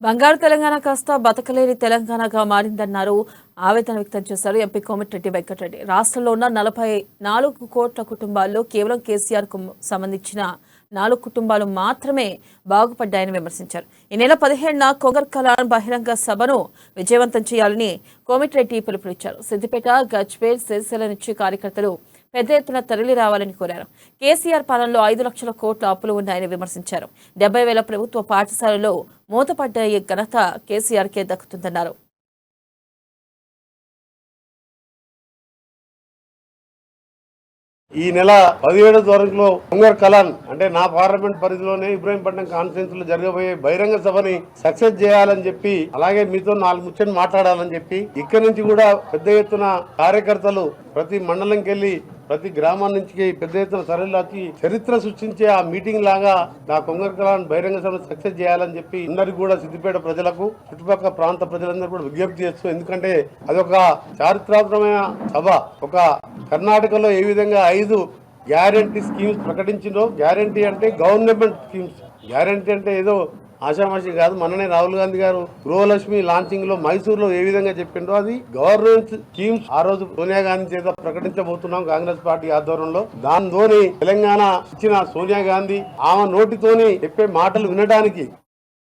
బంగారు తెలంగాణ కాస్త బతకలేని తెలంగాణగా మారిందన్నారు. ఆవేదన వ్యక్తం చేశారు ఎంపీ కోమటిరెడ్డి వెంకటరెడ్డి. రాష్ట్రంలో ఉన్న 44 కోట్ల కుటుంబాల్లో కేవలం కేసీఆర్ కు సంబంధించిన 4 కుటుంబాలు మాత్రమే బాగుపడ్డాయని విమర్శించారు. ఈ నెల 17న కొంగర్ కలాన్ బహిరంగ సభను విజయవంతం చేయాలని కోమటిరెడ్డి పిలుపునిచ్చారు. సిద్దిపేట, గజ్వేల్, సిరిసిల్ల నుంచి కార్యకర్తలు పెద్ద ఎత్తున తరలి రావాలని కోరారు. కేసీఆర్ పాలనలో 5 లక్షల కోట్ల అప్పులు ఉన్నాయని విమర్శించారు. 70,000 ప్రభుత్వ పాఠశాలలో మూతపడ్డ ఈ ఘనత కేసీఆర్కే దక్కుతుందన్నారు. ఈ నెల 17వ తారీఖులో కొంగర్ కలాన్ అంటే నా పార్లమెంట్ పరిధిలోనే ఇబ్రాహీంపట్నం కాన్ఫరెన్స్ లో జరగబోయే బహిరంగ సభని సక్సెస్ చేయాలని చెప్పి, అలాగే మీతో 4 ముచ్చట్లు మాట్లాడాలని చెప్పి ఇక్కడి నుంచి కూడా పెద్ద ఎత్తున కార్యకర్తలు ప్రతి మండలంకి వెళ్లి ప్రతి గ్రామం నుంచి పెద్ద ఎత్తున తరలికి చరిత్ర సృష్టించే ఆ మీటింగ్ లాగా నా కొంగర్ కలాన్ బహిరంగ సభను సక్సెస్ చేయాలని చెప్పి అందరికి కూడా సిద్దిపేట ప్రజలకు చుట్టుపక్కల ప్రాంత ప్రజలందరూ కూడా విజ్ఞప్తి చేస్తూ, ఎందుకంటే అదొక చారిత్రాత్మకమైన సభ. ఒక కర్ణాటకలో ఏ విధంగా 5 గ్యారంటీ స్కీమ్స్ ప్రకటించిందో, గ్యారంటీ అంటే గవర్నమెంట్ స్కీమ్స్, గ్యారంటీ అంటే ఏదో ఆషామాషి కాదు. మననే రాహుల్ గాంధీ గారు గృహలక్ష్మి లాంచింగ్ లో మైసూర్ లో ఏ విధంగా చెప్పిండో అది గవర్నమెంట్ స్కీమ్స్ ఆ రోజు సోనియా గాంధీ చేత ప్రకటించబోతున్నాం కాంగ్రెస్ పార్టీ ఆధ్వర్యంలో. దానితోని తెలంగాణ ఇచ్చిన సోనియా గాంధీ ఆమె నోటితోని చెప్పే మాటలు వినడానికి